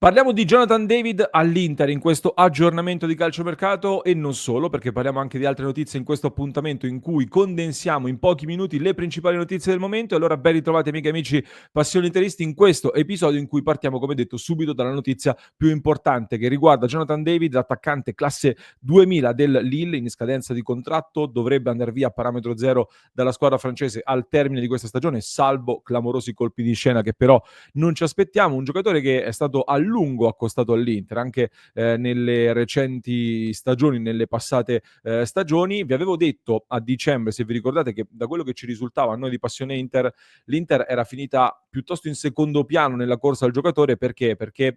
Parliamo di Jonathan David all'Inter in questo aggiornamento di calciomercato e non solo, perché parliamo anche di altre notizie in questo appuntamento in cui condensiamo in pochi minuti le principali notizie del momento. E allora ben ritrovati amiche e amici passioni interisti in questo episodio in cui partiamo, come detto, subito dalla notizia più importante che riguarda Jonathan David, l'attaccante classe 2000 del Lille in scadenza di contratto, dovrebbe andare via a parametro zero dalla squadra francese al termine di questa stagione, salvo clamorosi colpi di scena che però non ci aspettiamo. Un giocatore che è stato a lungo accostato all'Inter, anche nelle recenti stagioni, nelle passate stagioni. Vi avevo detto a dicembre, se vi ricordate, che da quello che ci risultava a noi di Passione Inter, l'Inter era finita piuttosto in secondo piano nella corsa al giocatore. Perché? Perché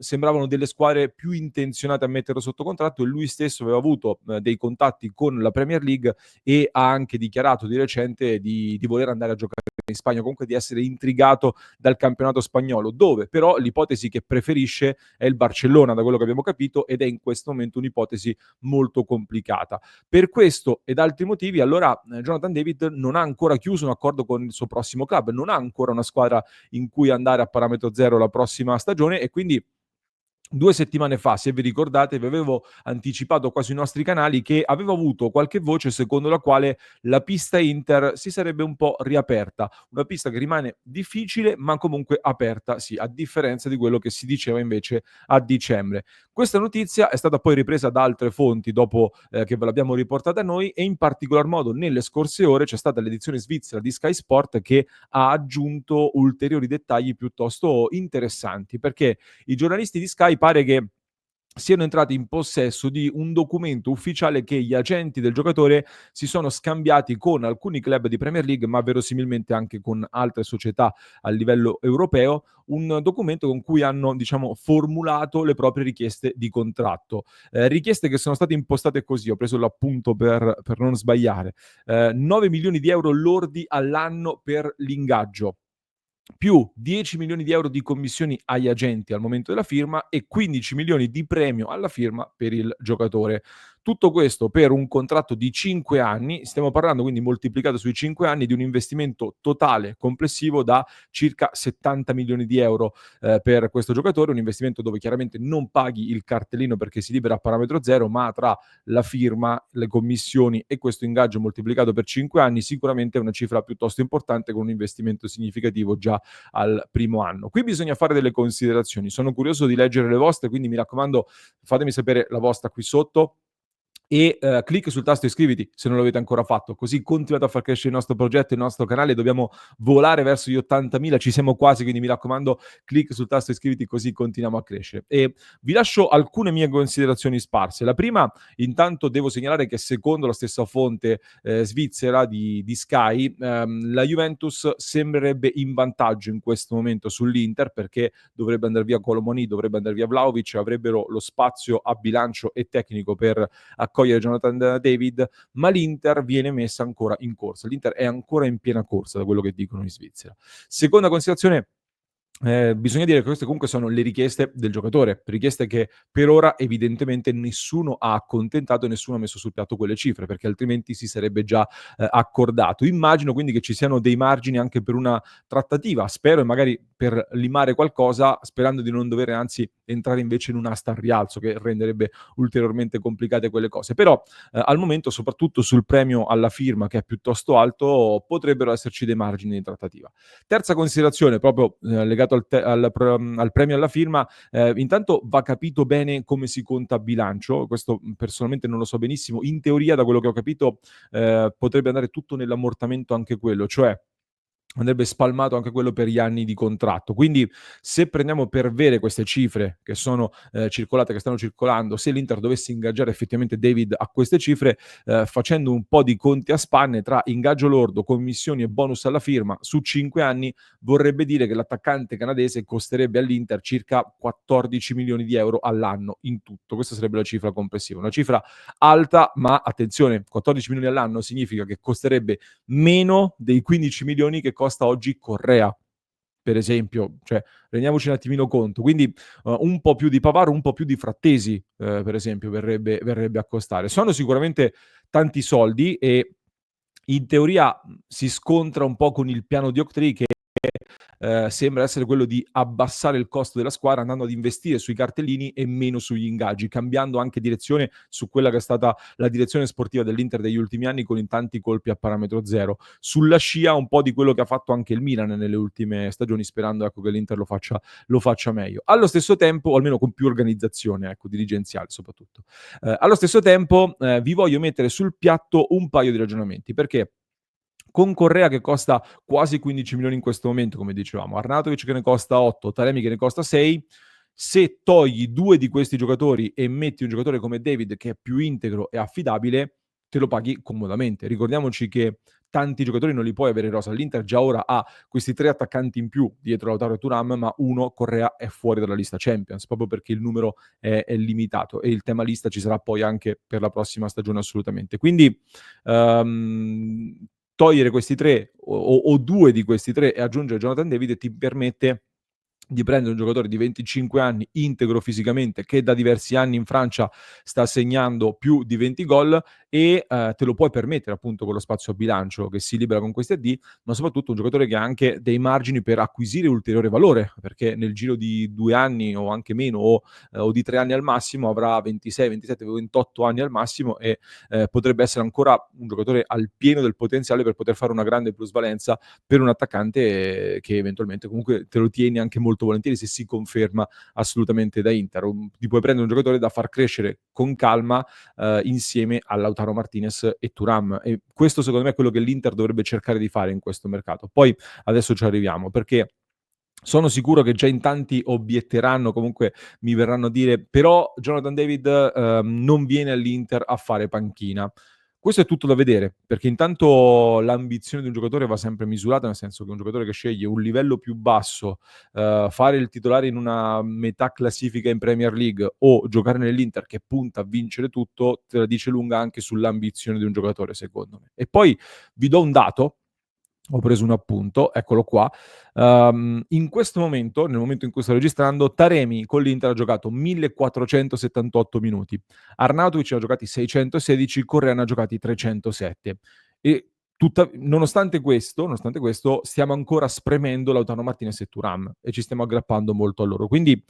sembravano delle squadre più intenzionate a metterlo sotto contratto e lui stesso aveva avuto dei contatti con la Premier League e ha anche dichiarato di recente di voler andare a giocare in Spagna, comunque di essere intrigato dal campionato spagnolo, dove però l'ipotesi che preferisce è il Barcellona, da quello che abbiamo capito, ed è in questo momento un'ipotesi molto complicata. Per questo ed altri motivi, allora Jonathan David non ha ancora chiuso un accordo con il suo prossimo club, non ha ancora una squadra in cui andare a parametro zero la prossima stagione e quindi 2 settimane fa, se vi ricordate, vi avevo anticipato qua sui nostri canali che avevo avuto qualche voce secondo la quale la pista Inter si sarebbe un po' riaperta. Una pista che rimane difficile, ma comunque aperta, sì, a differenza di quello che si diceva invece a dicembre. Questa notizia è stata poi ripresa da altre fonti dopo che ve l'abbiamo riportata noi e in particolar modo nelle scorse ore c'è stata l'edizione svizzera di Sky Sport che ha aggiunto ulteriori dettagli piuttosto interessanti, perché i giornalisti di Sky pare che siano entrati in possesso di un documento ufficiale che gli agenti del giocatore si sono scambiati con alcuni club di Premier League, ma verosimilmente anche con altre società a livello europeo, un documento con cui hanno, diciamo, formulato le proprie richieste di contratto. Richieste che sono state impostate così, ho preso l'appunto per non sbagliare. 9 milioni di euro lordi all'anno per l'ingaggio, più 10 milioni di euro di commissioni agli agenti al momento della firma e 15 milioni di premio alla firma per il giocatore. Tutto questo per un contratto di 5 anni, stiamo parlando quindi moltiplicato sui 5 anni di un investimento totale complessivo da circa 70 milioni di euro per questo giocatore, un investimento dove chiaramente non paghi il cartellino perché si libera a parametro zero, ma tra la firma, le commissioni e questo ingaggio moltiplicato per 5 anni sicuramente è una cifra piuttosto importante con un investimento significativo già al primo anno. Qui bisogna fare delle considerazioni. Sono curioso di leggere le vostre, quindi mi raccomando, fatemi sapere la vostra qui sotto e clic sul tasto iscriviti se non l'avete ancora fatto, così continuate a far crescere il nostro progetto, il nostro canale. Dobbiamo volare verso gli 80.000, ci siamo quasi, quindi mi raccomando, clic sul tasto iscriviti così continuiamo a crescere. E vi lascio alcune mie considerazioni sparse. La prima, intanto devo segnalare che secondo la stessa fonte svizzera di Sky, la Juventus sembrerebbe in vantaggio in questo momento sull'Inter perché dovrebbe andare via Colomoni, dovrebbe andare via Vlahovic, avrebbero lo spazio a bilancio e tecnico per accogliere Jonathan David, ma l'Inter viene messa ancora in corsa. L'Inter è ancora in piena corsa, da quello che dicono in Svizzera. Seconda considerazione, bisogna dire che queste comunque sono le richieste del giocatore, richieste che per ora evidentemente nessuno ha accontentato e nessuno ha messo sul piatto quelle cifre, perché altrimenti si sarebbe già accordato. Immagino quindi che ci siano dei margini anche per una trattativa, spero, e magari per limare qualcosa, sperando di non dover anzi entrare invece in un'asta al rialzo che renderebbe ulteriormente complicate quelle cose. Però al momento, soprattutto sul premio alla firma che è piuttosto alto, potrebbero esserci dei margini di trattativa. Terza considerazione, proprio legato al premio alla firma, intanto va capito bene come si conta a bilancio, questo personalmente non lo so benissimo. In teoria, da quello che ho capito, potrebbe andare tutto nell'ammortamento anche quello, cioè andrebbe spalmato anche quello per gli anni di contratto. Quindi se prendiamo per vere queste cifre che sono circolate, che stanno circolando, se l'Inter dovesse ingaggiare effettivamente David a queste cifre, facendo un po' di conti a spanne tra ingaggio lordo, commissioni e bonus alla firma su 5 anni, vorrebbe dire che l'attaccante canadese costerebbe all'Inter circa 14 milioni di euro all'anno in tutto. Questa sarebbe la cifra complessiva. Una cifra alta, ma attenzione, 14 milioni all'anno significa che costerebbe meno dei 15 milioni che costa oggi Correa, per esempio. Cioè, rendiamoci un attimino conto. Quindi un po' più di Pavard, un po' più di Frattesi, per esempio, verrebbe a costare. Sono sicuramente tanti soldi e in teoria si scontra un po' con il piano di Octree che sembra essere quello di abbassare il costo della squadra andando ad investire sui cartellini e meno sugli ingaggi, cambiando anche direzione su quella che è stata la direzione sportiva dell'Inter degli ultimi anni con in tanti colpi a parametro zero. Sulla scia un po' di quello che ha fatto anche il Milan nelle ultime stagioni, sperando ecco, che l'Inter lo faccia meglio. Allo stesso tempo, o almeno con più organizzazione, ecco, dirigenziale soprattutto. Allo stesso tempo, vi voglio mettere sul piatto un paio di ragionamenti, perché con Correa che costa quasi 15 milioni in questo momento, come dicevamo, Arnautovic che ne costa 8, Taremi che ne costa 6, se togli 2 di questi giocatori e metti un giocatore come David che è più integro e affidabile, te lo paghi comodamente. Ricordiamoci che tanti giocatori non li puoi avere in rosa. L'Inter già ora ha questi 3 attaccanti in più dietro Lautaro e Thuram, ma uno, Correa, è fuori dalla lista Champions, proprio perché il numero è limitato e il tema lista ci sarà poi anche per la prossima stagione assolutamente. Quindi ehm, togliere questi 3 o 2 di questi 3 e aggiungere Jonathan David ti permette di prendere un giocatore di 25 anni, integro fisicamente, che da diversi anni in Francia sta segnando più di 20 gol e te lo puoi permettere appunto con lo spazio a bilancio che si libera con questi AD, ma soprattutto un giocatore che ha anche dei margini per acquisire ulteriore valore, perché nel giro di 2 anni o anche meno o di 3 anni al massimo avrà 26, 27, 28 anni al massimo e potrebbe essere ancora un giocatore al pieno del potenziale per poter fare una grande plusvalenza per un attaccante che eventualmente comunque te lo tieni anche molto volentieri se si conferma assolutamente da Inter. Ti puoi prendere un giocatore da far crescere con calma insieme a Lautaro Martinez e Thuram e questo secondo me è quello che l'Inter dovrebbe cercare di fare in questo mercato. Poi adesso ci arriviamo perché sono sicuro che già in tanti obietteranno, comunque mi verranno a dire: "Però Jonathan David, non viene all'Inter a fare panchina". Questo è tutto da vedere, perché intanto l'ambizione di un giocatore va sempre misurata, nel senso che un giocatore che sceglie un livello più basso, fare il titolare in una metà classifica in Premier League o giocare nell'Inter che punta a vincere tutto, te la dice lunga anche sull'ambizione di un giocatore secondo me. E poi vi do un dato, ho preso un appunto, eccolo qua. In questo momento, nel momento in cui sto registrando, Taremi con l'Inter ha giocato 1478 minuti, Arnautovic ne ha giocati 616, Correa ne ha giocati 307 e nonostante questo, stiamo ancora spremendo Lautaro Martinez e Thuram e ci stiamo aggrappando molto a loro. Quindi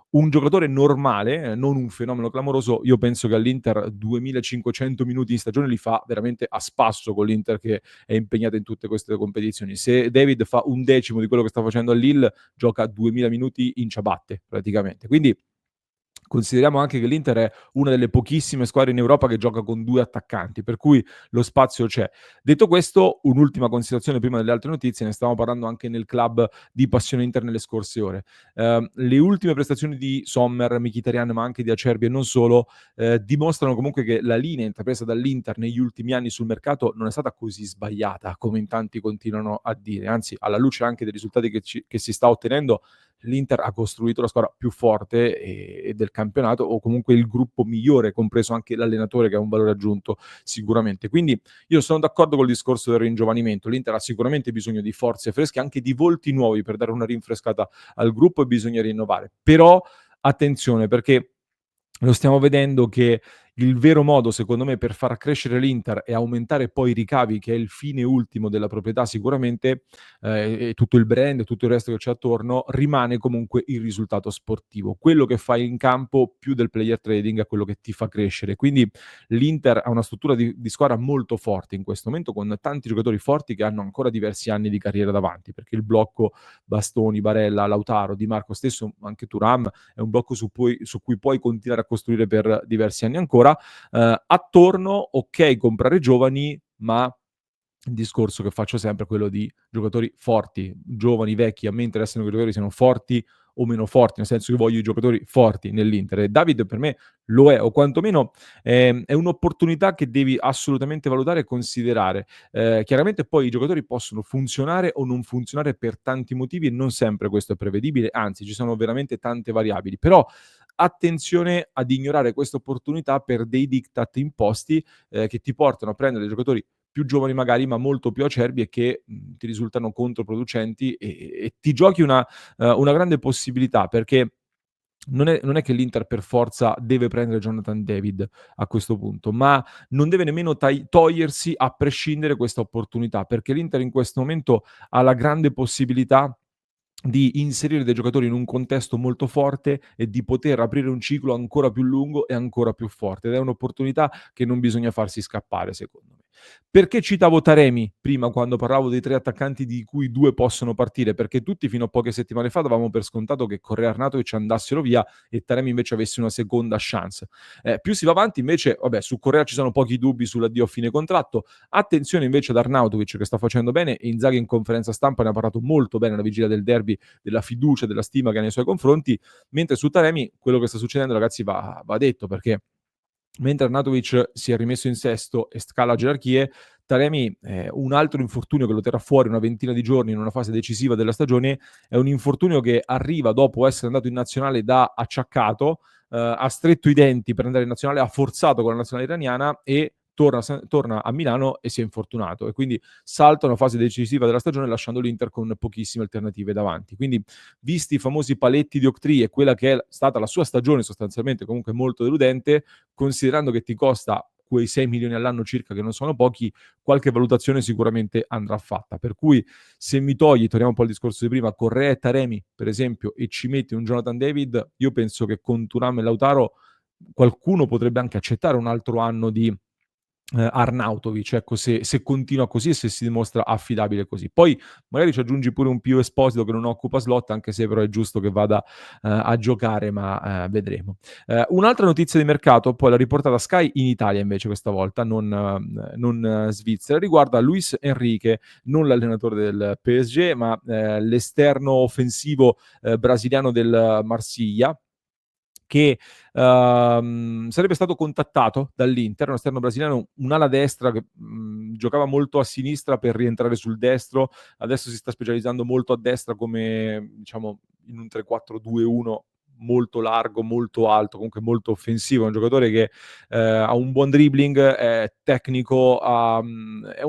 un giocatore normale, non un fenomeno clamoroso, io penso che all'Inter 2500 minuti in stagione li fa veramente a spasso con l'Inter che è impegnata in tutte queste competizioni. Se David fa un decimo di quello che sta facendo a Lille, gioca 2000 minuti in ciabatte praticamente. Quindi consideriamo anche che l'Inter è una delle pochissime squadre in Europa che gioca con 2 attaccanti, per cui lo spazio c'è. Detto questo, un'ultima considerazione prima delle altre notizie, ne stavamo parlando anche nel club di Passione Inter nelle scorse ore. Le ultime prestazioni di Sommer, Mkhitaryan, ma anche di Acerbi e non solo, dimostrano comunque che la linea intrapresa dall'Inter negli ultimi anni sul mercato non è stata così sbagliata come in tanti continuano a dire, anzi alla luce anche dei risultati che si sta ottenendo, l'Inter ha costruito la squadra più forte del campionato o comunque il gruppo migliore, compreso anche l'allenatore che ha un valore aggiunto sicuramente. Quindi io sono d'accordo col discorso del ringiovanimento. L'Inter ha sicuramente bisogno di forze fresche, anche di volti nuovi per dare una rinfrescata al gruppo e bisogna rinnovare. Però attenzione perché lo stiamo vedendo che il vero modo, secondo me, per far crescere l'Inter e aumentare poi i ricavi, che è il fine ultimo della proprietà sicuramente, e tutto il brand, tutto il resto che c'è attorno, rimane comunque il risultato sportivo. Quello che fai in campo più del player trading è quello che ti fa crescere. Quindi l'Inter ha una struttura di squadra molto forte in questo momento, con tanti giocatori forti che hanno ancora diversi anni di carriera davanti, perché il blocco Bastoni, Barella, Lautaro, Di Marco stesso, anche Thuram, è un blocco su cui puoi continuare a costruire per diversi anni ancora. Attorno, ok, comprare giovani, ma il discorso che faccio sempre è quello di giocatori forti, giovani, vecchi, a me interessano che i giocatori siano forti o meno forti, nel senso che voglio i giocatori forti nell'Inter e David per me lo è, o quantomeno è un'opportunità che devi assolutamente valutare e considerare. Chiaramente poi i giocatori possono funzionare o non funzionare per tanti motivi e non sempre questo è prevedibile, anzi ci sono veramente tante variabili, però attenzione ad ignorare questa opportunità per dei diktat imposti che ti portano a prendere dei giocatori più giovani magari, ma molto più acerbi e che, ti risultano controproducenti e ti giochi una grande possibilità perché non è che l'Inter per forza deve prendere Jonathan David a questo punto, ma non deve nemmeno togliersi a prescindere questa opportunità, perché l'Inter in questo momento ha la grande possibilità di inserire dei giocatori in un contesto molto forte e di poter aprire un ciclo ancora più lungo e ancora più forte, ed è un'opportunità che non bisogna farsi scappare, secondo me. Perché citavo Taremi prima quando parlavo dei 3 attaccanti di cui 2 possono partire? Perché tutti fino a poche settimane fa davamo per scontato che Correa e Arnautovic andassero via e Taremi invece avesse una seconda chance. Più si va avanti invece, vabbè, su Correa ci sono pochi dubbi sull'addio a fine contratto. Attenzione invece ad Arnautovic che sta facendo bene, e Inzaghi in conferenza stampa ne ha parlato molto bene alla vigilia del derby, della fiducia, della stima che ha nei suoi confronti, mentre su Taremi quello che sta succedendo, ragazzi, va detto, perché mentre Arnautovic si è rimesso in sesto e scala gerarchie, Taremi, un altro infortunio che lo terrà fuori una ventina di giorni in una fase decisiva della stagione, è un infortunio che arriva dopo essere andato in nazionale da acciaccato, ha stretto i denti per andare in nazionale, ha forzato con la nazionale iraniana e torna a Milano e si è infortunato, e quindi salta una fase decisiva della stagione lasciando l'Inter con pochissime alternative davanti. Quindi, visti i famosi paletti di Octree e quella che è stata la sua stagione sostanzialmente comunque molto deludente, considerando che ti costa quei 6 milioni all'anno circa, che non sono pochi, qualche valutazione sicuramente andrà fatta. Per cui se mi togli, torniamo un po' al discorso di prima, Correa e Taremi, per esempio, e ci metti un Jonathan David, io penso che con Thuram e Lautaro qualcuno potrebbe anche accettare un altro anno di Arnautovic, ecco, se continua così e se si dimostra affidabile così. Poi magari ci aggiungi pure un Pio Esposito che non occupa slot, anche se però è giusto che vada a giocare, ma vedremo. Un'altra notizia di mercato, poi l'ha riportata Sky in Italia invece questa volta, non Svizzera, riguarda Luis Enrique, non l'allenatore del PSG, ma l'esterno offensivo brasiliano del Marsiglia, che sarebbe stato contattato dall'Inter, un esterno brasiliano, un'ala destra che giocava molto a sinistra per rientrare sul destro, adesso si sta specializzando molto a destra come, diciamo, in un 3-4-2-1 molto largo, molto alto, comunque molto offensivo, è un giocatore che ha un buon dribbling, è tecnico, è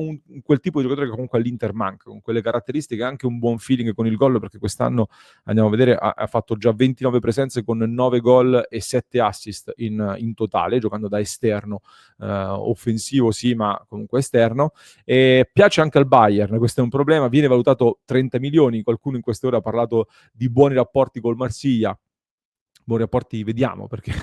quel tipo di giocatore che comunque all'Inter manca, con quelle caratteristiche, anche un buon feeling con il gol, perché quest'anno andiamo a vedere, ha fatto già 29 presenze con 9 gol e 7 assist in totale, giocando da esterno, offensivo sì, ma comunque esterno. E piace anche al Bayern, questo è un problema, viene valutato 30 milioni, qualcuno in queste ore ha parlato di buoni rapporti col Marsiglia. Buoni rapporti vediamo, perché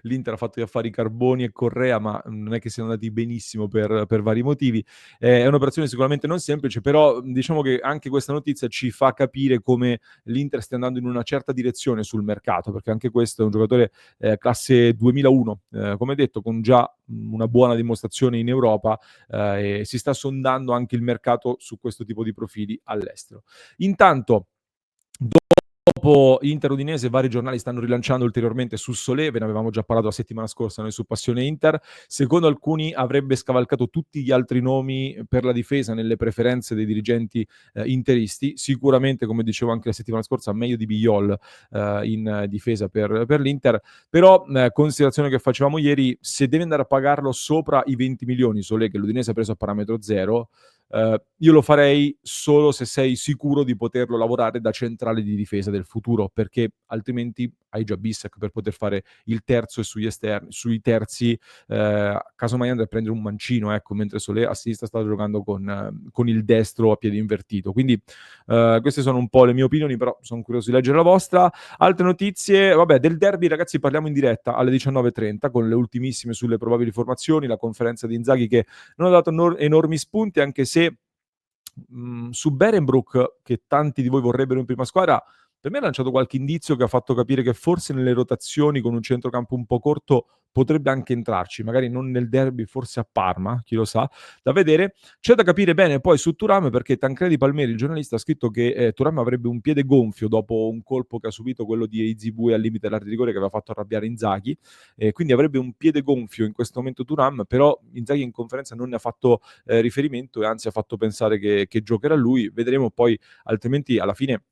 l'Inter ha fatto gli affari Carboni e Correa, ma non è che siano andati benissimo per vari motivi. È un'operazione sicuramente non semplice, però diciamo che anche questa notizia ci fa capire come l'Inter stia andando in una certa direzione sul mercato, perché anche questo è un giocatore classe 2001, come detto, con già una buona dimostrazione in Europa, e si sta sondando anche il mercato su questo tipo di profili all'estero. Intanto, dopo Inter Udinese, vari giornali stanno rilanciando ulteriormente su Solé, ve ne avevamo già parlato la settimana scorsa noi su Passione Inter. Secondo alcuni avrebbe scavalcato tutti gli altri nomi per la difesa nelle preferenze dei dirigenti interisti. Sicuramente, come dicevo anche la settimana scorsa, meglio di Biol in difesa per l'Inter. Però, considerazione che facevamo ieri, se deve andare a pagarlo sopra i 20 milioni Solé, che l'Udinese ha preso a parametro zero, io lo farei solo se sei sicuro di poterlo lavorare da centrale di difesa del futuro, perché altrimenti hai già Bissek per poter fare il terzo, e sui terzi, casomai andare a prendere un mancino, ecco, mentre Solé a sinistra sta giocando con il destro a piede invertito. Quindi queste sono un po' le mie opinioni, però sono curioso di leggere la vostra. Altre notizie, vabbè, del derby ragazzi parliamo in diretta alle 19:30 con le ultimissime sulle probabili formazioni, la conferenza di Inzaghi che non ha dato enormi spunti, anche se su Berenbrook, che tanti di voi vorrebbero in prima squadra, per me ha lanciato qualche indizio che ha fatto capire che forse nelle rotazioni con un centrocampo un po' corto potrebbe anche entrarci, magari non nel derby, forse a Parma, chi lo sa, da vedere. C'è da capire bene poi su Thuram, perché Tancredi Palmeri, il giornalista, ha scritto che Thuram avrebbe un piede gonfio dopo un colpo che ha subito, quello di Eizibue al limite dell'area di rigore, che aveva fatto arrabbiare Inzaghi, quindi avrebbe un piede gonfio in questo momento Thuram, però Inzaghi in conferenza non ne ha fatto riferimento, e anzi ha fatto pensare che giocherà lui. Vedremo poi, altrimenti alla fine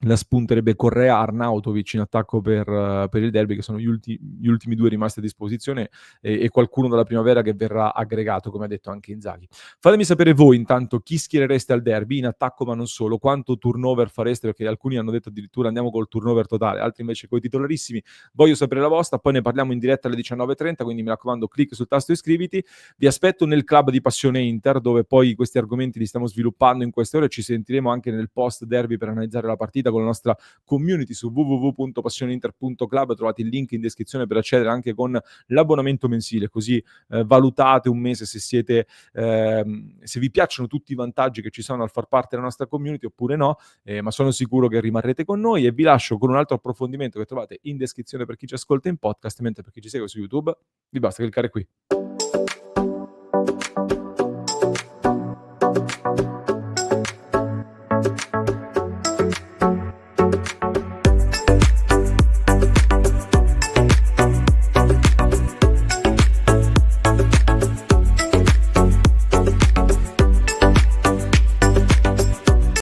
la spunterebbe Correa, Arnautovic in attacco per il derby, che sono gli ultimi 2 rimasti a disposizione, e qualcuno dalla primavera che verrà aggregato, come ha detto anche Inzaghi. Fatemi sapere voi intanto chi schierereste al derby, in attacco ma non solo, quanto turnover fareste, perché alcuni hanno detto addirittura andiamo col turnover totale, altri invece coi titolarissimi. Voglio sapere la vostra, poi ne parliamo in diretta alle 19:30, quindi mi raccomando clic sul tasto iscriviti. Vi aspetto nel club di Passione Inter, dove poi questi argomenti li stiamo sviluppando in queste ore. Ci sentiremo anche nel post derby per analizzare la partita con la nostra community su www.passioneinter.club. Trovate il link in descrizione per accedere anche con l'abbonamento mensile, così valutate un mese se vi piacciono tutti i vantaggi che ci sono al far parte della nostra community oppure no, ma sono sicuro che rimarrete con noi, e vi lascio con un altro approfondimento che trovate in descrizione per chi ci ascolta in podcast, mentre per chi ci segue su YouTube vi basta cliccare qui.